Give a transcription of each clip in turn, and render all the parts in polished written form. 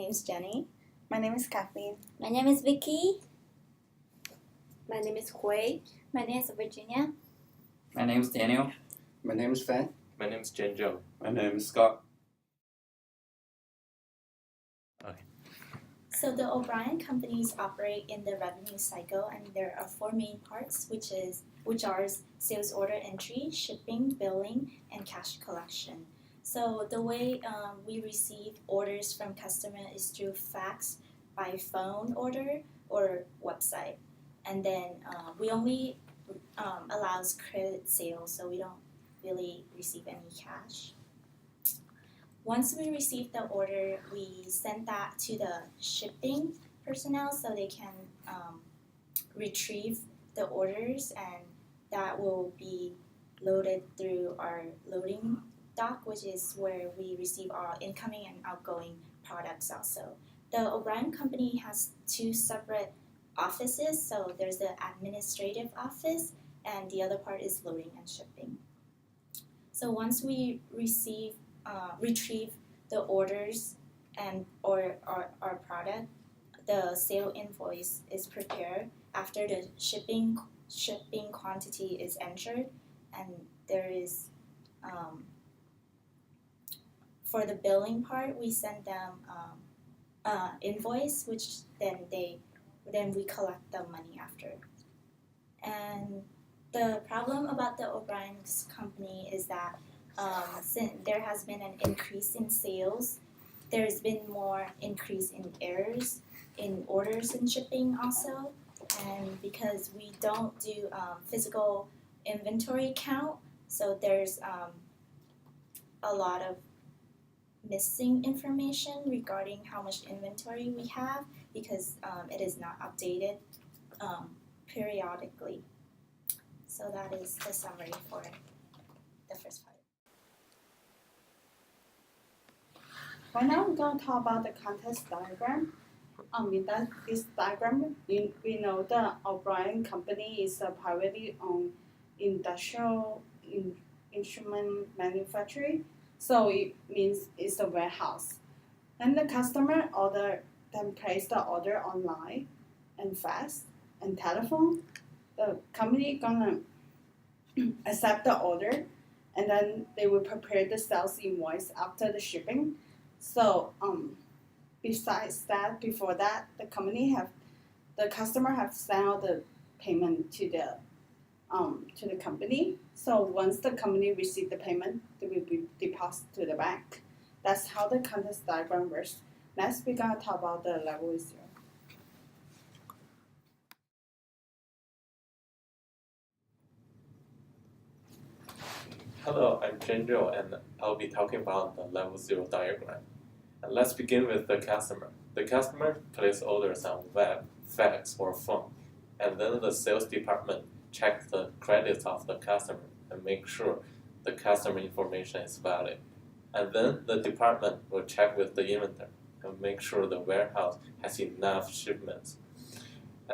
is Jenny. My name is Kathleen. My name is Vicky. My name is Hui. My name is Virginia. My name is Daniel. My name is Fan. My name is Zhenzhou. My name is Scott. Okay. So the O'Brien companies operate in the revenue cycle, and there are four main parts, which are sales order entry, shipping, billing, and cash collection. So the way we receive orders from customer is through fax, by phone order, or website. And then we only allows credit sales, so we don't really receive any cash. Once we receive the order, we send that to the shipping personnel so they can retrieve the orders, and that will be loaded through our loading dock, which is where we receive our incoming and outgoing products also. The O'Brien company has two separate offices, so there's the administrative office and the other part is loading and shipping. So once we retrieve the orders and or our product, the sale invoice is prepared after the shipping quantity is entered, and there is for the billing part we send them invoice, which then we collect the money after. And the problem about the O'Brien's company is that since there has been an increase in sales, there's been more increase in errors in orders and shipping also. And because we don't do physical inventory count, so there's a lot of missing information regarding how much inventory we have, because it is not updated periodically. So that is the summary for the first part. Right now, we're going to talk about the context diagram. In this diagram, we know the O'Brien company is a privately owned industrial instrument manufacturer. So it means it's a warehouse. And the customer then place the order online and fax and telephone. The company gonna accept the order, and then they will prepare the sales invoice after the shipping. So besides that, before that, the customer have sent out the payment to the company. So once the company receive the payment, they will be deposited to the bank. That's how the context diagram works. Next, we're gonna talk about the level 0. Hello, I'm Zhenzhou, and I'll be talking about the level 0 diagram. And let's begin with the customer. The customer places orders on web, fax, or phone, and then the sales department checks the credits of the customer and make sure the customer information is valid. And then the department will check with the inventory and make sure the warehouse has enough shipments.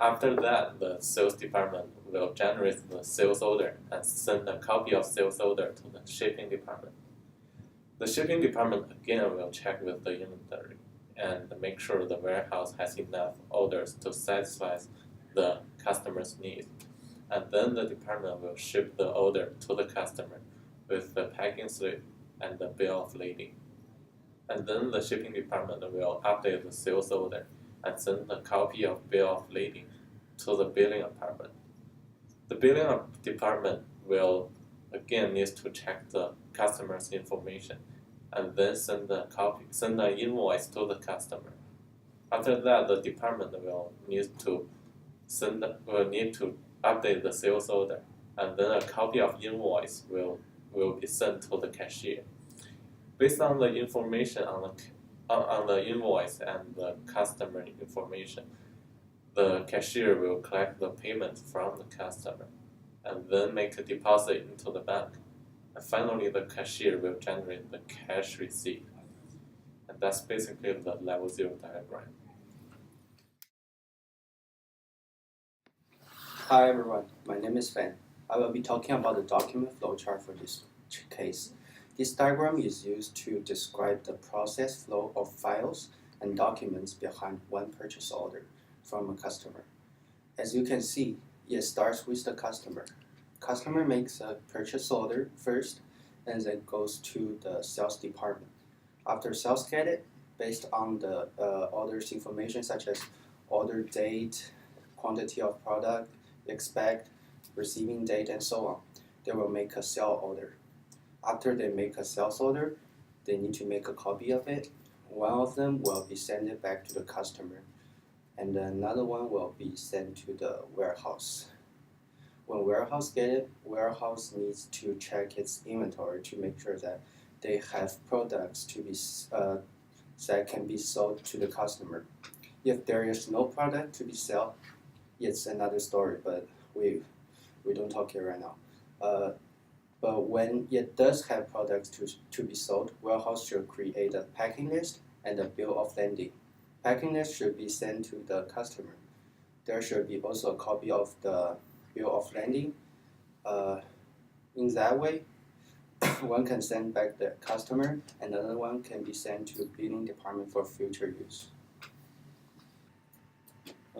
After that, the sales department will generate the sales order and send a copy of sales order to the shipping department. The shipping department again will check with the inventory and make sure the warehouse has enough orders to satisfy the customer's needs. And then the department will ship the order to the customer with the packing slip and the bill of lading. And then the shipping department will update the sales order and send a copy of bill of lading to the billing department. The billing department will again need to check the customer's information and then send an invoice to the customer. After that, the department will need to update the sales order, and then a copy of invoice will be sent to the cashier. Based on the information on the invoice and the customer information, the cashier will collect the payment from the customer and then make a deposit into the bank. And finally, the cashier will generate the cash receipt. And that's basically the level 0 diagram. Hi everyone, my name is Fan. I will be talking about the document flowchart for this case. This diagram is used to describe the process flow of files and documents behind one purchase order from a customer. As you can see, it starts with the customer. Customer makes a purchase order first and then goes to the sales department. After sales get it, based on the order's information such as order date, quantity of product, expect, receiving date, and so on, they will make a sale order. After they make a sales order, they need to make a copy of it. One of them will be sent back to the customer, and another one will be sent to the warehouse. When warehouse get it, warehouse needs to check its inventory to make sure that they have products to be that can be sold to the customer. If there is no product to be sold, it's another story, but we don't talk here right now. But when it does have products to be sold, warehouse should create a packing list and a bill of lading. Packing list should be sent to the customer. There should be also a copy of the bill of lading. In that way, one can send back the customer, and another one can be sent to billing department for future use.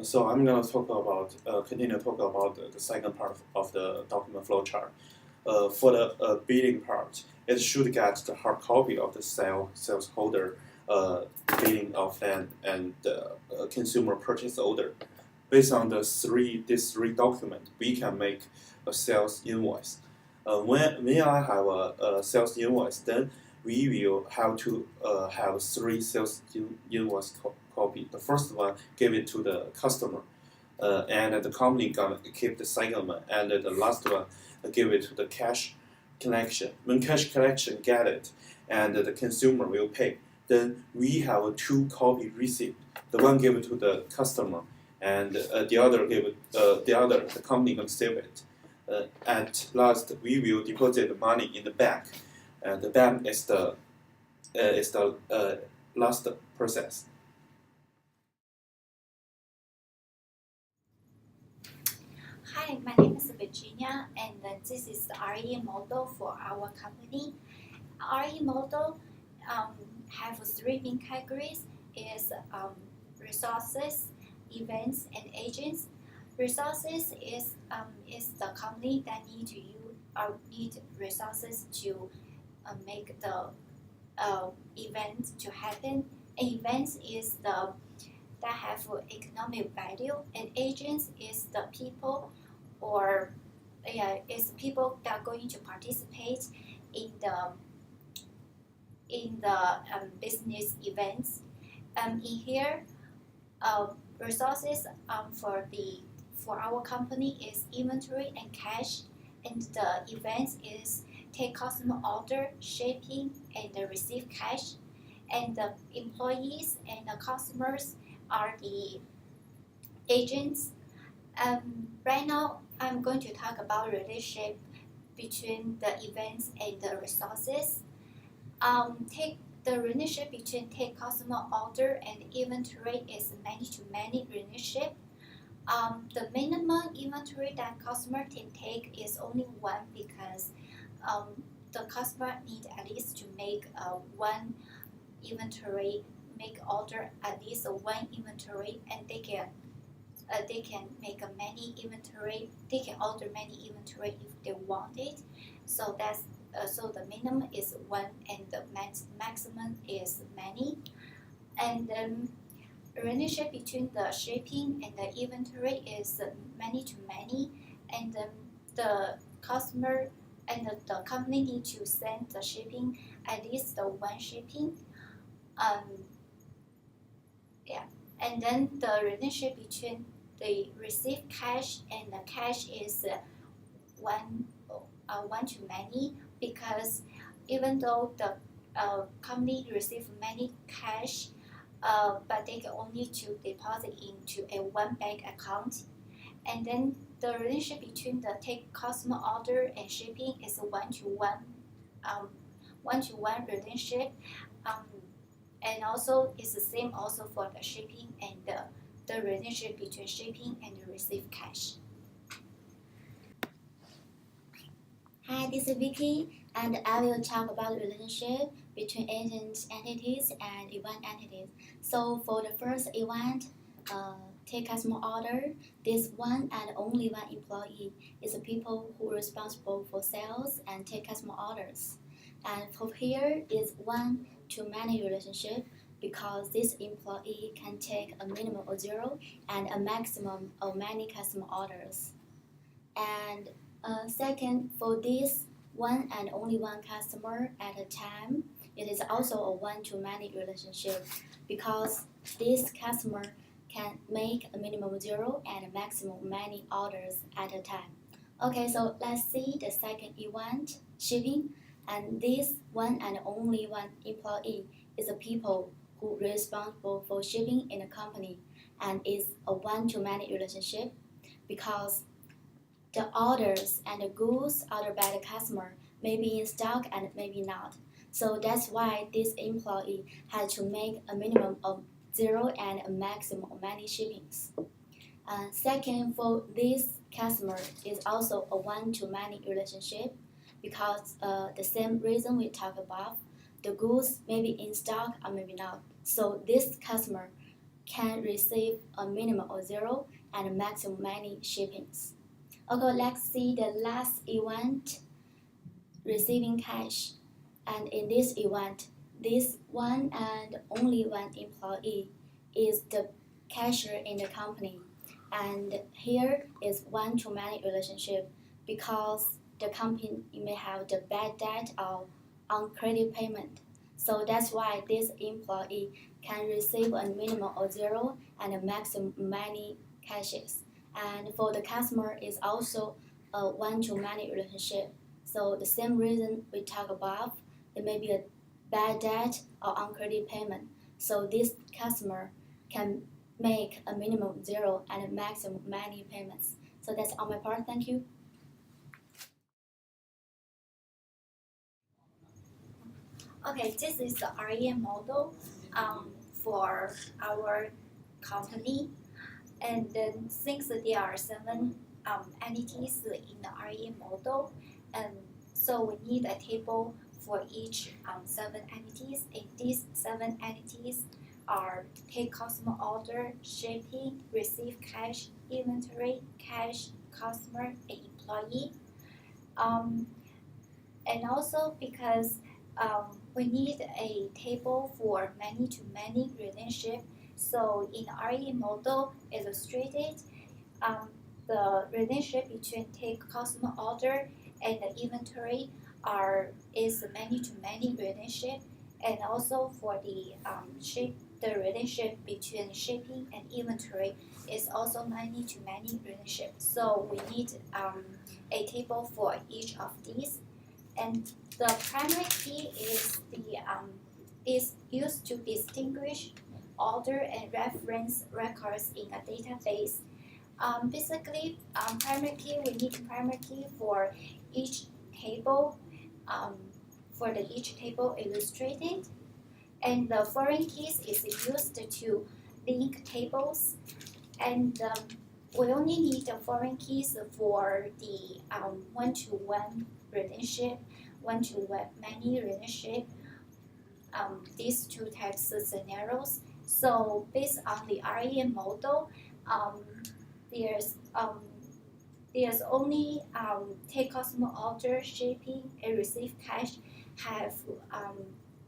So I'm going to talk about, continue to talk about the second part of the document flowchart. For the billing part, it should get the hard copy of the sales holder billing of land and the consumer purchase order. Based on these three documents, we can make a sales invoice. When I have a sales invoice, then we will have to have three sales invoice copy. The first one, give it to the customer, and the company gonna keep the second one, and the last one, give it to the cash collection. When cash collection get it, and the consumer will pay, then we have two copy receipt. The one give it to the customer, and the other the company gonna save it. At last, we will deposit the money in the bank, and the bank is the last process. Hi, my name is Virginia, and this is the RE model for our company. RE model have three main categories: is resources, events, and agents. Resources is the company that need resources to make the event to happen. Events is that have economic value, and agents is the people is people that are going to participate in the business events. In here, resources for our company is inventory and cash, and the events is take customer order, shipping, and receive cash, and the employees and the customers are the agents. Right now, I'm going to talk about relationship between the events and the resources. The relationship between take customer order and inventory is many-to-many relationship. The minimum inventory that customer can take is only one, because the customer need at least to make one inventory, make order at least one inventory, and they can make many inventory. They can order many inventory if they want it. So that's so the minimum is one, and the maximum is many. And the relationship between the shipping and the inventory is many to many, and the customer and the company need to send the shipping at least the one shipping. And then the relationship between the received cash and the cash is one to many, because even though the company receive many cash, but they can only to deposit into a one bank account. And then the relationship between the take customer order and shipping is a one-to-one relationship, and also it's the same also for the shipping and the relationship between shipping and the received cash. Hi, this is Vicky, and I will talk about the relationship between agent entities and event entities. So for the first event, take customer order, this one and only one employee is the people who are responsible for sales and take customer orders. And for here is one-to-many relationship because this employee can take a minimum of 0 and a maximum of many customer orders. And second, for this one and only one customer at a time, it is also a one-to-many relationship because this customer can make a minimum of 0 and a maximum many orders at a time. Okay, so let's see the second event, shipping. And this one and only one employee is the people who are responsible for shipping in a company and is a one-to-many relationship because the orders and the goods ordered by the customer may be in stock and maybe not. So that's why this employee had to make a minimum of 0 and a maximum of many shippings. Second, for this customer is also a one-to-many relationship because the same reason we talked about, the goods may be in stock or maybe not. So this customer can receive a minimum of 0 and a maximum many shippings. Okay, let's see the last event, receiving cash. And in this event, this one and only one employee is the cashier in the company. And here is one-to-many relationship because the company may have the bad debt or uncredited payment. So that's why this employee can receive a minimum of 0 and a maximum many cashes. And for the customer is also a one-to-many relationship. So the same reason we talk about, there may be a bad debt or uncredited payment. So this customer can make a minimum 0 and a maximum many payments. So that's on my part. Thank you. Okay, this is the REM model for our company. And then since there are 7 entities in the REM model, and so we need a table for each 7 entities. And these 7 entities are take customer order, shipping, receive cash, inventory, cash, customer, and employee. And also because we need a table for many-to-many relationship. So in RE model illustrated, the relationship between take customer order and the inventory is a many-to-many relationship, and also for the relationship between shipping and inventory is also many-to-many relationship. So we need a table for each of these, and the primary key is used to distinguish order and reference records in a database. Basically, primary key, we need primary key for each table, each table illustrated, and the foreign keys is used to link tables, and we only need the foreign keys for the one-to-one relationship, one-to-many relationship, these 2 types of scenarios. So based on the REM model, there's only take customer order, shipping, and receive cash have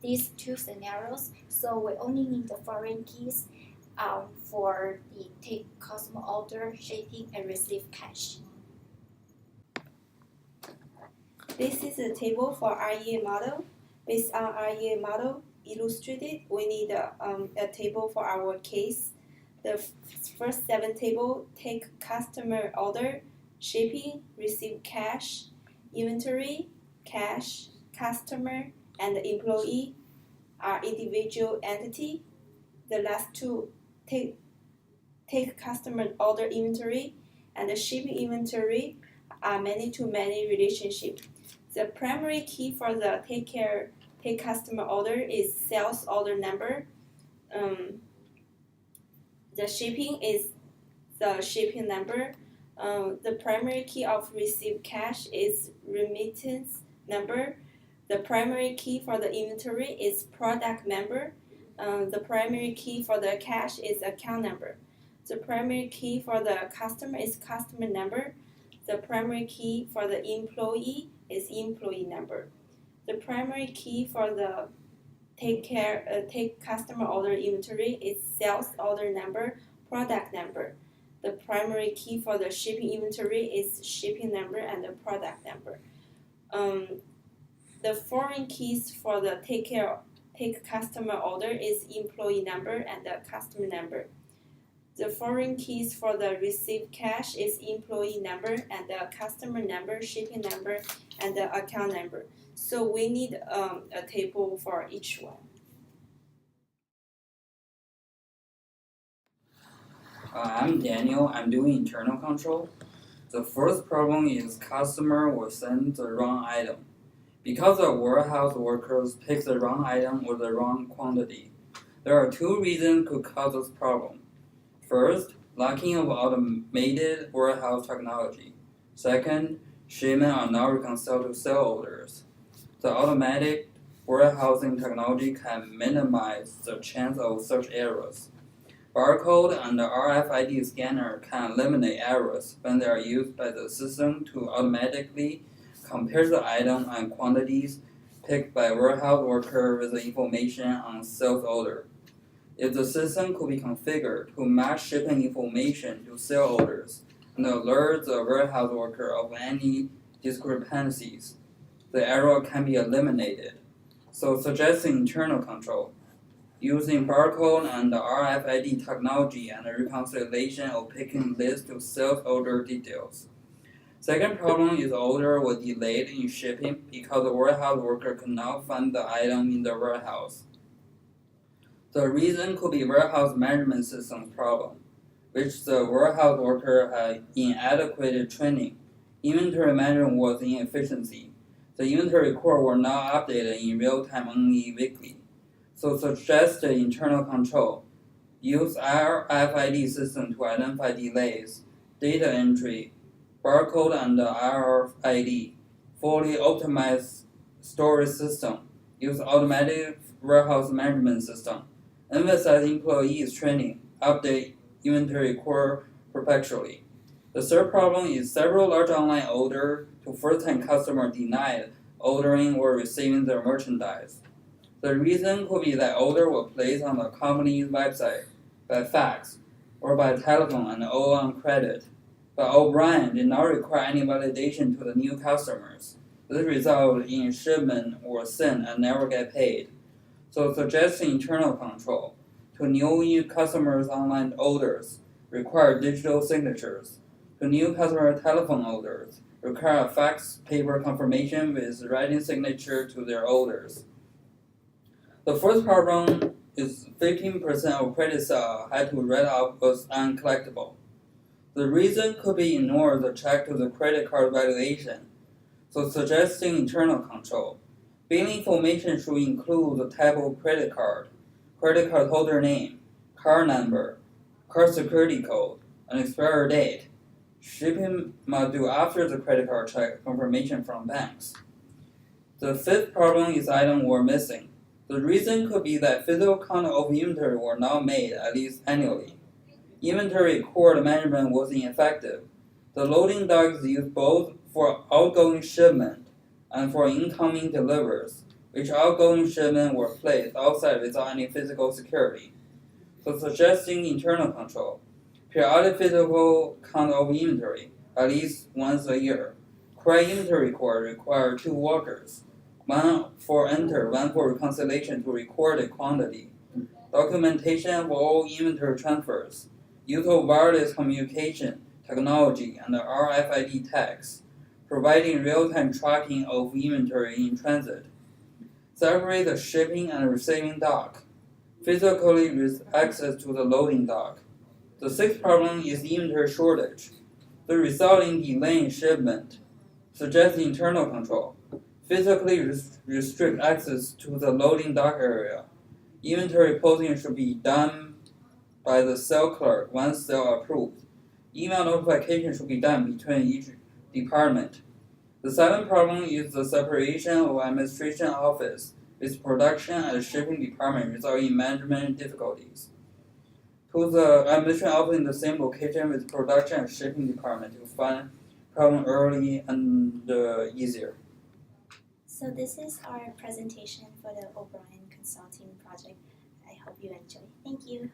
these 2 scenarios. So we only need the foreign keys for the take customer order, shipping, and receive cash. This is a table for REA model. Based on REA model illustrated, we need a table for our case. The first 7 table take customer order, shipping, receive cash, inventory, cash, customer, and employee are individual entity. The last 2 take customer order inventory and the shipping inventory are many-to-many relationship. The primary key for the take customer order is sales order number. The shipping is the shipping number. The primary key of received cash is remittance number. The primary key for the inventory is product number. The primary key for the cash is account number. The primary key for the customer is customer number. The primary key for the employee is employee number. The primary key for the take customer order inventory is sales order number, product number. The primary key for the shipping inventory is shipping number and the product number. The foreign keys for the take customer order is employee number and the customer number. The foreign keys for the received cash is employee number and the customer number, shipping number, and the account number. So we need a table for each one. I'm Daniel. I'm doing internal control. The first problem is customer will send the wrong item. Because the warehouse workers pick the wrong item or the wrong quantity, there are two reasons could cause this problem. First, lacking of automated warehouse technology. Second, shipments are not reconciled to sale orders. The automatic warehousing technology can minimize the chance of such errors. Barcode and the RFID scanner can eliminate errors when they are used by the system to automatically compare the item and quantities picked by warehouse worker with the information on sales order. If the system could be configured to match shipping information to sale orders and alert the warehouse worker of any discrepancies, the error can be eliminated. So suggesting internal control, using barcode and RFID technology and the reconciliation of picking list to sales order details. Second problem is order was delayed in shipping because the warehouse worker could not find the item in the warehouse. The reason could be warehouse management system problem, which the warehouse worker had inadequate training. Inventory management was inefficiency. The inventory core were not updated in real time, only weekly. So suggest the internal control. Use RFID system to identify delays, data entry, barcode and RFID, fully optimized storage system, use automatic warehouse management system, emphasize employees training, update inventory core perpetually. The third problem is several large online orders to first-time customers denied ordering or receiving their merchandise. The reason could be that order was placed on the company's website, by fax, or by telephone and all on credit. But O'Brien did not require any validation to the new customers. This resulted in shipment was sent and never get paid. So suggesting internal control to new customers' online orders require digital signatures. To new customer telephone orders require a fax paper confirmation with writing signature to their orders. The first problem is 15% of credit sale had to write off as uncollectible. The reason could be ignore the check to the credit card valuation, so suggesting internal control. Billing information should include the type of credit card holder name, card number, card security code, and expiry date. Shipping must do after the credit card check confirmation from banks. The fifth problem is items were missing. The reason could be that physical count of inventory were not made at least annually. Inventory core management was ineffective. The loading dock is used both for outgoing shipment and for incoming deliveries, which outgoing shipment were placed outside without any physical security. So suggesting internal control. Periodic physical count of inventory, at least once a year. Correct inventory core require 2 workers, one for enter, one for reconciliation to record the quantity. Documentation of all inventory transfers. Use of wireless communication technology and the RFID tags, providing real-time tracking of inventory in transit. Separate the shipping and receiving dock. Physically with access to the loading dock. The sixth problem is inventory shortage. The resulting delay in shipment suggests internal control. Physically restrict access to the loading dock area. Inventory posting should be done by the sale clerk once sale approved. Email notification should be done between each department. The seventh problem is the separation of administration office with production and shipping department resulting in management difficulties. Put the administration office in the same location with production and shipping department to find problem early and easier. So this is our presentation for the O'Brien Consulting project. I hope you enjoy. Thank you.